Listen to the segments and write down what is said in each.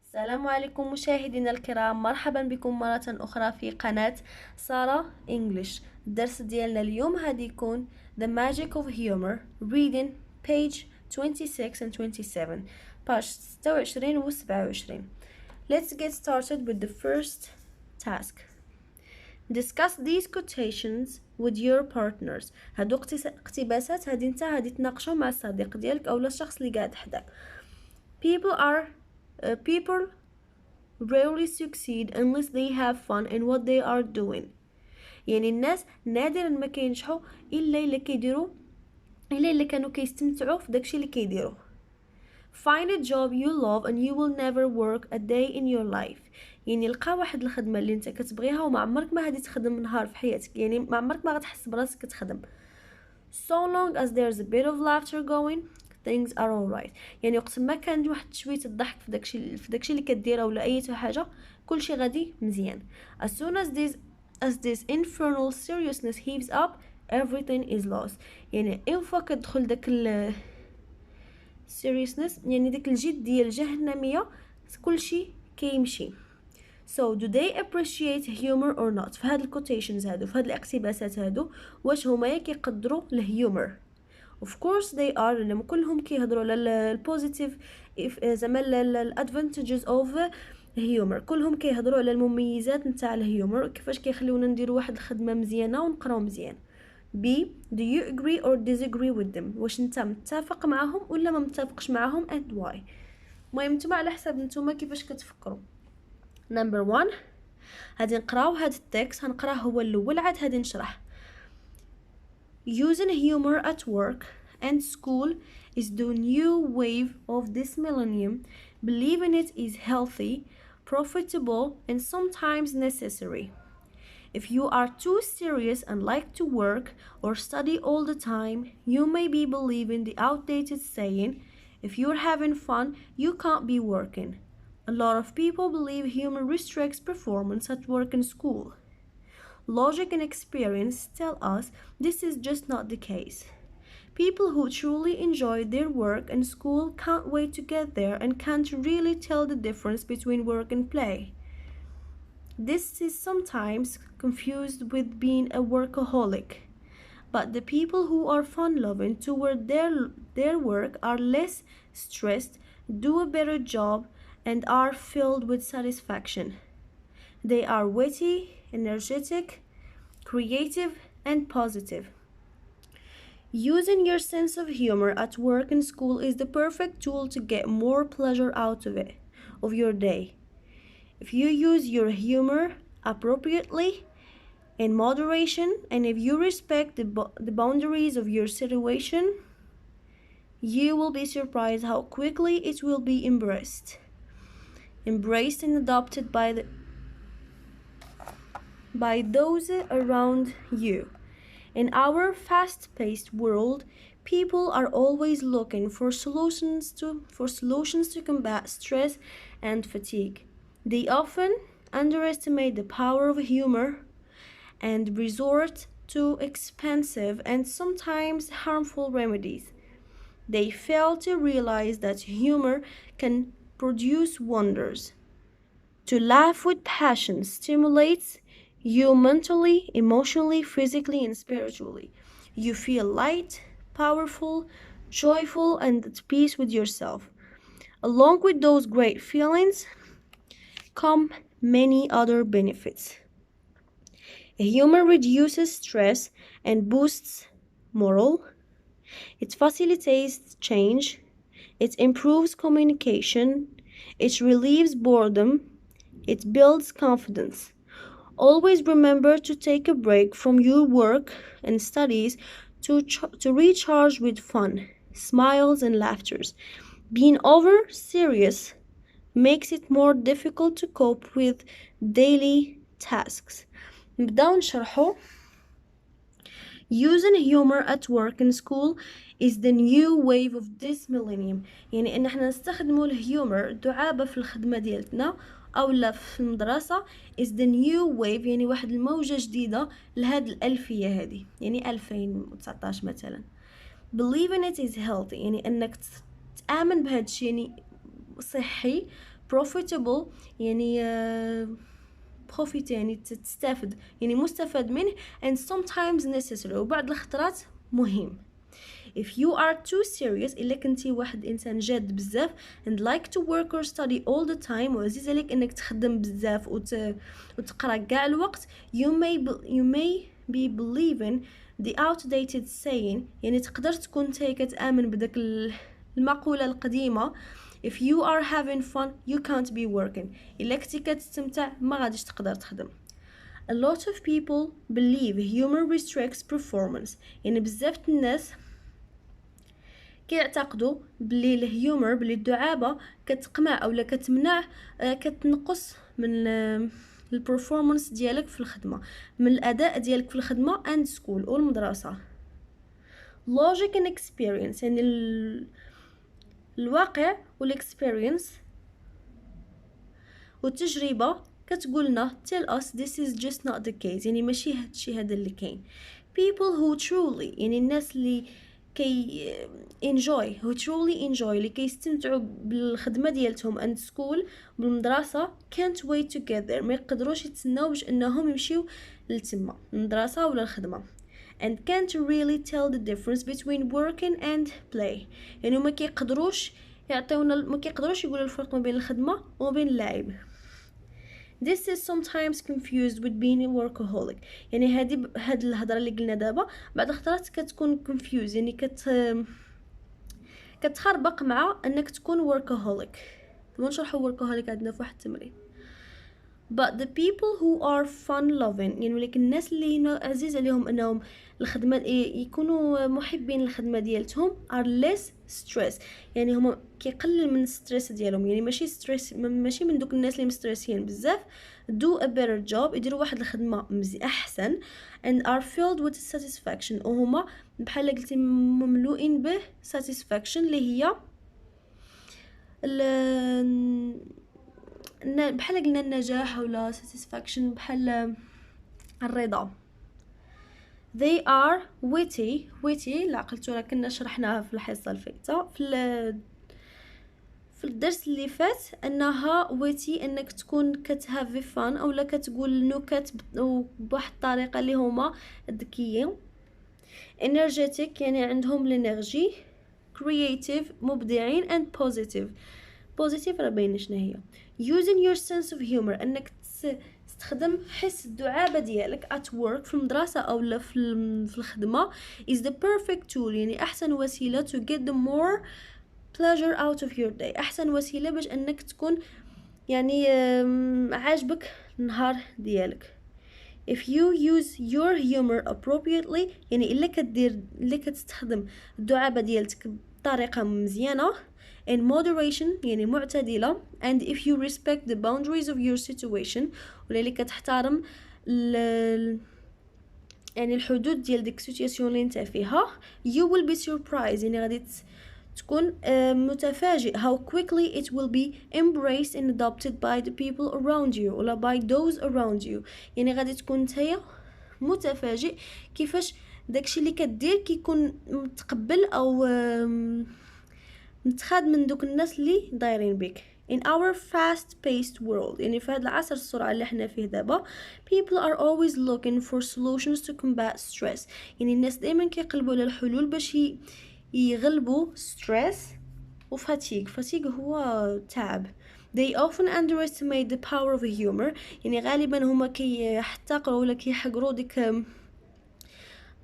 السلام عليكم مشاهدينا الكرام، مرحبا بكم مرة أخرى في قناة سارة English. الدرس ديالنا اليوم غادي يكون The Magic of Humor, reading page 26 and 27, page 26 و 27. Let's get started with the first task. Discuss these quotations with your partners. هادو اقتباسات هادي انت غادي تناقشوا مع الصديق ديالك أو الشخص اللي قاعد حداك. People rarely succeed unless they have fun in what they are doing. يعني الناس نادرا ما كينجحوا الا كانوا كيستمتعوا في داكشي اللي كيديروا. Find a job you love and you will never work a day in your life. يعني لقى واحد الخدمه اللي انت كتبغيها وما عمرك ما غادي تخدم نهار في حياتك، يعني ما عمرك ما غتحس براسك كتخدم. So long as there's a bit of laughter going, things are alright. يعني وقت ما كان واحد شويه الضحك في داكشي اللي كديره ولا اي حاجه، كلشي غادي مزيان. As soon as this infernal seriousness heaves up, everything is lost. يعني فوا كتدخل داك seriousness، يعني داك الجديه الجهنميه، كلشي كيمشي. So do they appreciate humor or not؟ في هاد الكوتيشنز هادو، في هاد الاقتباسات هادو، واش هما كيقدروا الهيومر؟ of course they are، لأنهم كلهم كيهضروا على البوزيتيف زعما الادفانتجز اوف humor، كلهم كيهضروا على المميزات نتاع الهيومر، كيفاش كيخليونا نديروا واحد الخدمه مزيانه ونقراو مزيان. B. Do you agree or disagree with them؟ واش انت متفق معهم ولا ما متفقش معهم and why؟ المهم نتوما على حسب نتوما كيفاش كتفكروا. Number 1 غادي نقراو هاد التكست، هنقراه هو الاول عاد غادي نشرح. Using humor at work and school is the new wave of this millennium. Believing it is healthy, profitable, and sometimes necessary. If you are too serious and like to work or study all the time, you may be believing the outdated saying, if you're having fun, you can't be working. A lot of people believe humor restricts performance at work and school. Logic and experience tell us this is just not the case. People who truly enjoy their work and school can't wait to get there and can't really tell the difference between work and play. This is sometimes confused with being a workaholic. But the people who are fun-loving toward their work are less stressed, do a better job, and are filled with satisfaction. They are witty, energetic, creative, and positive. Using your sense of humor at work and school is the perfect tool to get more pleasure out of your day. If you use your humor appropriately, in moderation, and if you respect the boundaries of your situation, you will be surprised how quickly it will be embraced and adopted by those around you. In our fast-paced world, people are always looking for solutions to combat stress and fatigue. They often underestimate the power of humor and resort to expensive and sometimes harmful remedies. They fail to realize that humor can produce wonders. To laugh with passion stimulates you mentally, emotionally, physically, and spiritually. You feel light, powerful, joyful, and at peace with yourself. Along with those great feelings come many other benefits. Humor reduces stress and boosts morale. It facilitates change. It improves communication. It relieves boredom. It builds confidence. Always remember to take a break from your work and studies to recharge with fun, smiles, and laughters. Being over serious makes it more difficult to cope with daily tasks. نبداو نشرحو. Using humor at work and school is the new wave of this millennium. يعني ان احنا نستخدموا الهيومر دعابة في الخدمة ديالتنا او لا في المدرسة is the new wave، يعني واحد الموجة جديدة لهاد الألفية هذه، يعني 2019 مثلا. Believing it is healthy، يعني انك تآمن بهاد الشيء يعني صحي. profitable يعني profit يعني تستافد يعني مستفاد منه and sometimes necessary وبعض الخطرات مهم. If you are too serious إلا كنتي واحد إنسان جاد بزاف and like to work or study all the time وعزيز عليك إنك تخدم بزاف وتقرأ كاع الوقت you may be believing the outdated saying يعني تقدر تكون تاي كتآمن بداك المقولة القديمة if you are having fun you can't be working إلا كنتي كتستمتع ما غاديش تقدر تخدم. A lot of people believe humor restricts performance يعني بزاف الناس كيعتقدوا بلي الهيومر بلي الدعابة كتقمع اولا كتمنع كتنقص من البرفورمانس ديالك في الخدمة من الاداء ديالك في الخدمة and school والمدرسة. logic and experience يعني الواقع والاكسبيرينس والتجربة كتقولنا tell us this is just not the case يعني ماشي هادشي هذا اللي كاين. people who truly يعني الناس اللي كي enjoy who truly enjoy اللي كيستمتعوا بالخدمة ديالتهم and school بالمدرسة can't wait together ما يقدروش يتسناو باش انهم يمشيو لتما المدرسة ولا الخدمة and can't really tell the difference between working and play يعني ما كيقدروش يقولوا الفرق ما بين الخدمة وما بين اللعب. This is sometimes confused with being a workaholic يعني هاد الهضره اللي قلنا دابا بعض الخطرات كتكون confused يعني كتخربق مع انك تكون workaholic. ونشرحوا workaholic عندنا في واحد التمرين. but the people who are fun loving يعني ولكن الناس اللي عزيز عليهم انهم الخدمه يكونوا محبين للخدمه ديالتهم are less stress يعني هما كيقلل من الستريس ديالهم يعني ماشي من دوك الناس اللي مستريسين بزاف do a better job يديروا واحد الخدمه احسن and are filled with satisfaction وهما بحال قلتي مملوئين به satisfaction اللي هي بحال قلنا النجاح ولا satisfaction بحال الرضا. they are witty لا عقلتو راه كنا شرحناها في الحصه الفايته في الدرس اللي فات انها witty انك تكون كتهافي فان اولا كتقول نكت بواحد الطريقه اللي هما ذكيين. energetic يعني عندهم الانرجي. creative مبدعين and positive راه باين شنو هي. using your sense of humor انك تستخدم حس الدعابة ديالك at work في المدرسة أو في الخدمة is the perfect tool يعني أحسن وسيلة to get the more pleasure out of your day أحسن وسيلة باش أنك تكون يعني عاجبك النهار ديالك. if you use your humor appropriately يعني إلا كتستخدم الدعابة ديالك بطريقة مزيانة in moderation يعني معتدلة and if you respect the boundaries of your situation ولذلك كتحترم يعني الحدود ديال ديك السيتوياسيون اللي انت فيها you will be surprised يعني غادي تكون متفاجئ how quickly it will be embraced and adopted by the people around you ولا by those around you يعني غادي تكون نتايا متفاجئ كيفاش داكشي اللي كدير كيكون متقبل او متخاد من دوك الناس اللي دايرين بك. in our fast paced world يعني في هذا العصر السرعة اللي احنا فيه دابا people are always looking for solutions to combat stress يعني الناس دائما كيقلبوا على الحلول باش يغلبوا stress و fatigue هو تعب. they often underestimate the power of humor يعني غالبا هما كيحتقروا ولا كيحقروا ديك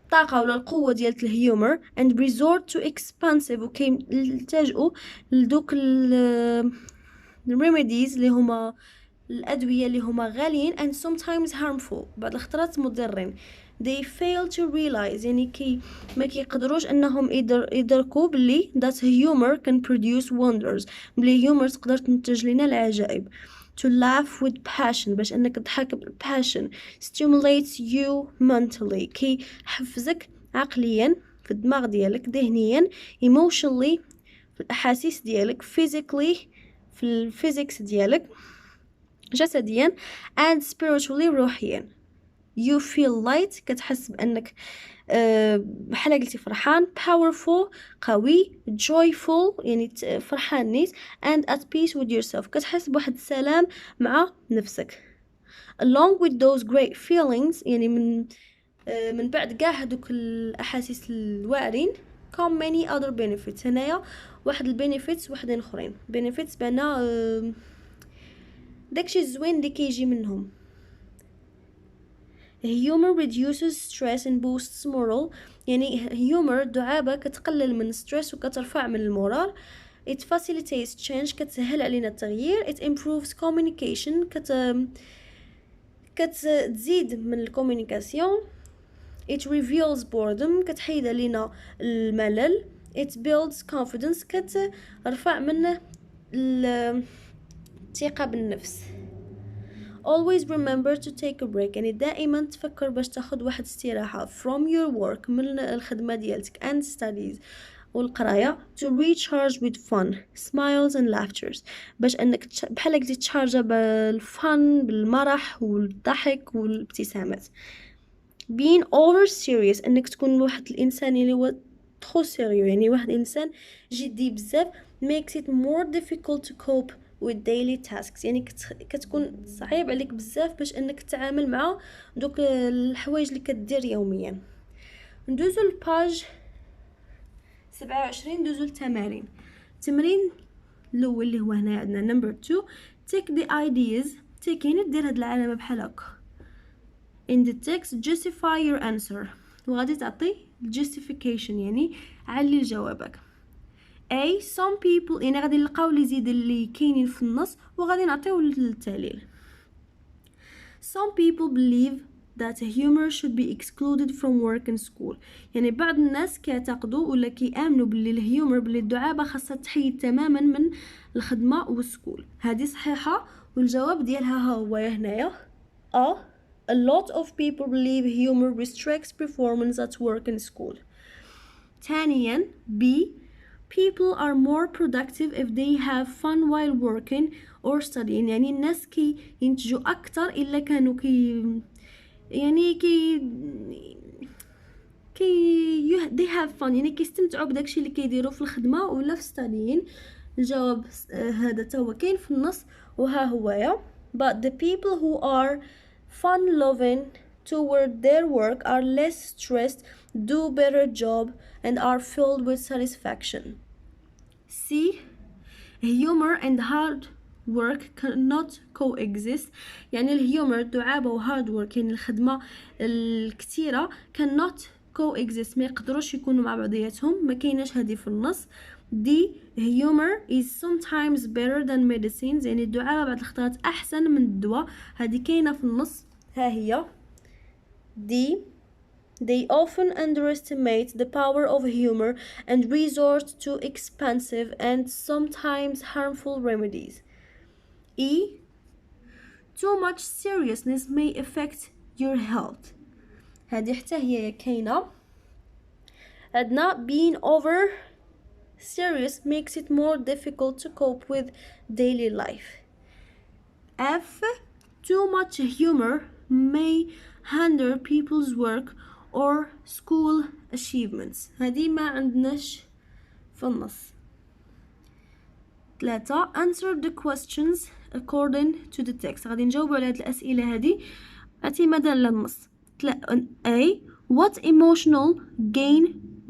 الطاقة ولا القوة ديال الهيومر and resort to expensive وكيلتجئوا لدوك remedies اللي هما الأدوية اللي هما غاليين and sometimes harmful بعض الخطرات مضرين. they fail to realize يعني ما كيقدروش انهم يدركوا بلي that humor can produce wonders بلي humor تقدر تنتج لنا العجائب. to laugh with passion باش انك تضحك passion stimulates you mentally كي حفزك عقليا في الدماغ ديالك ذهنيا emotionally في الاحاسيس ديالك physically في الفيزيكس ديالك جسديا and spiritually روحيا. you feel light كتحس بأنك بحال قلتي فرحان. powerful قوي. joyful يعني فرحان نيت. and at peace with yourself كتحس بواحد السلام مع نفسك. along with those great feelings يعني من بعد كاع هذوك الأحاسيس الواعرين come many other benefits. هنايا واحد البينيفيتس وحدين اخرين. benefits بنا داكشي الزوين اللي كيجي منهم. humour reduces stress and boosts morale. يعني humour دعابة كتقلل من stress وكترفع من المورال. it facilitates change كتسهل علينا التغيير. it improves communication كتزيد من الكومونيكاسيون. it reveals boredom كتحيد علينا الملل. it builds confidence كترفع من الثقة بالنفس. always remember to take a break يعني دائما تفكر باش تاخد واحد استراحة from your work من الخدمة ديالتك and studies والقراية to recharge with fun, smiles and laughters باش انك بحال هكا تشارجا بالفن بالمرح والضحك والابتسامات. being over serious انك تكون واحد الانسان اللي هو trop sérieux يعني واحد الانسان جدي بزاف makes it more difficult to cope with daily tasks يعني كتكون صعيب عليك بزاف باش انك تتعامل مع دوك الحوايج اللي كدير يوميا. ندوزو الباج 27 ندوزو التمارين. التمرين الاول اللي هو هنا عندنا number 2 take the ideas take يعني دير هاد العلامه بحال هكا in the text justify your answer وغادي تعطي justification يعني علي جوابك. A some people يعني غادي نلقاو لي زيد اللي كاينين في النص وغادي نعطيو التعليل. some people believe that humor should be excluded from work and school يعني بعض الناس كيعتقدوا ولا كيامنوا باللي الهيومر باللي الدعابه خاصها تحيد تماما من الخدمه والسكول. هذه صحيحه والجواب ديالها ها هو هنايا. A lot of people believe humor restricts performance at work and school. ثانيا B people are more productive if they have fun while working or studying يعني الناس كي ينتجوا أكتر إلا كانوا يعني they have fun يعني كيستمتعوا بداكشي اللي كيديروا في الخدمة ولا في studying. الجواب هذا هو كاين في النص وها هو but the people who are fun loving toward their work are less stressed, do better job and are filled with satisfaction. C humor and hard work cannot coexist يعني الهيومر دعابة و hard work يعني الخدمة الكثيرة cannot coexist ما يقدروش يكونوا مع بعضياتهم ما كايناش هذه في النص. D humor is sometimes better than medicines يعني الدعابة بعض الخطرات أحسن من الدواء هذه كاينة في النص ها هي. D they often underestimate the power of humor and resort to expensive and sometimes harmful remedies. E too much seriousness may affect your health هذه حتى هي كاينة. عندنا being over serious makes it more difficult to cope with daily life. F too much humor may hinder people's work or school achievements هذه ما عندناش في النص. 3 answer the questions according to the text غادي نجاوب على هذه الأسئلة هذه اعتمادا على النص. A what emotional gain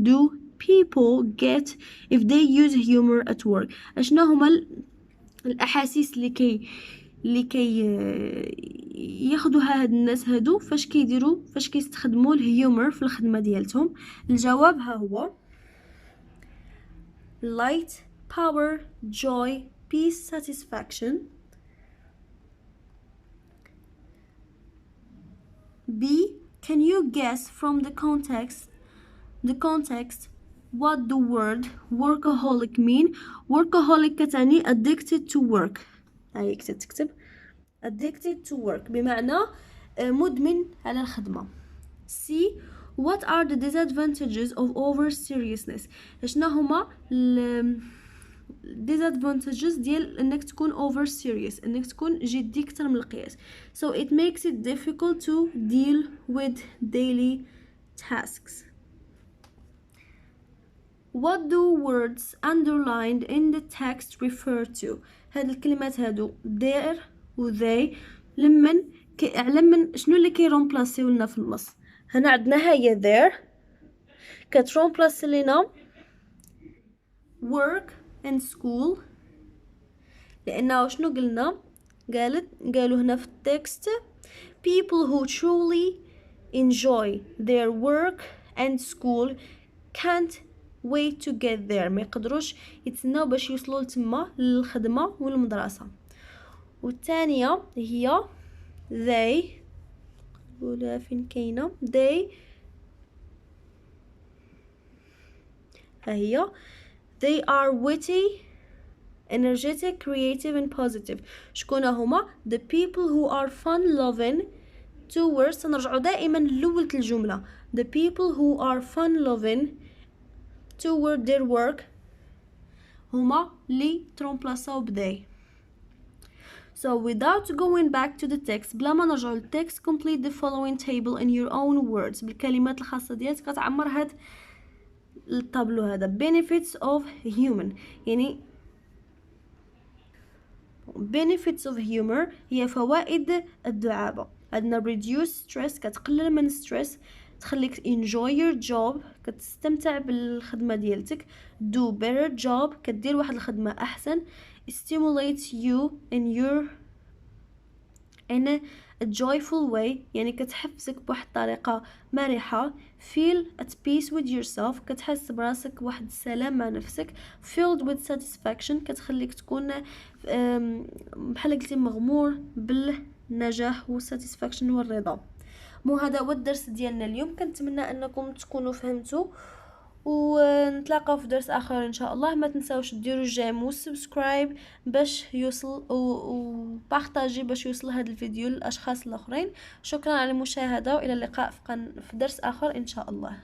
do people get if they use humor at work اشنا هما الأحاسيس اللي كي ياخدوها هاد الناس هادو فاش كيستخدموا الهيومر في الخدمه ديالتهم. الجواب ها هو light, power, joy, peace, satisfaction. B can you guess from the context what the word workaholic mean. workaholic كتعني addicted to work هاي تكتب addicted to work بمعنى مدمن على الخدمة. C what are the disadvantages of over seriousness شنو هما disadvantages ديال انك تكون over serious، انك تكون جدي اكتر من القياس. So it makes it difficult to deal with daily tasks. What do words underlined in the text refer to؟ هاد الكلمات هادو there و they لمن علمن شنو اللي كيرومبلاسيو لنا في النص. هنا عندنا هي there كترومبلاسي لينا work and school، لأنه شنو قالوا هنا في التكست people who truly enjoy their work and school can't wait to get there. ما يقدروش يتسناو باش يوصلوا لتما للخدمة والمدرسة. والثانية هي they، ولا فين كاينة they، هي they are witty energetic creative and positive. شكون هما؟ the people who are fun loving towards. نرجعوا دائما لأولى الجملة the people who are fun loving toward their work هما اللي ترومبلاساو ب they. So without going back to the text، بلا ما نرجعوا للتكست complete the following table in your own words، بالكلمات الخاصة ديالك كتعمر هاد الطابلو هذا. benefits of humour، يعني benefits of humor هي فوائد الدعابة. عندنا reduce stress كتقلل من stress، تخليك enjoy your job كتستمتع بالخدمة ديالتك. do better job كدير واحد الخدمة أحسن. stimulate you in a joyful way يعني كتحفزك بواحد الطريقة مرحة. feel at peace with yourself كتحس براسك واحد السلام مع نفسك. filled with satisfaction كتخليك تكون بحال قلتي مغمور بالنجاح و satisfaction والرضا. هذا هو الدرس ديالنا اليوم. كنتمنى انكم تكونوا فهمتوا، ونتلاقاو في درس اخر ان شاء الله. ما تنساوش ديروا جيم وسبسكرايب باش يوصل وبارطاجي باش يوصل هذا الفيديو للاشخاص الاخرين. شكرا على المشاهده والى اللقاء في درس اخر ان شاء الله.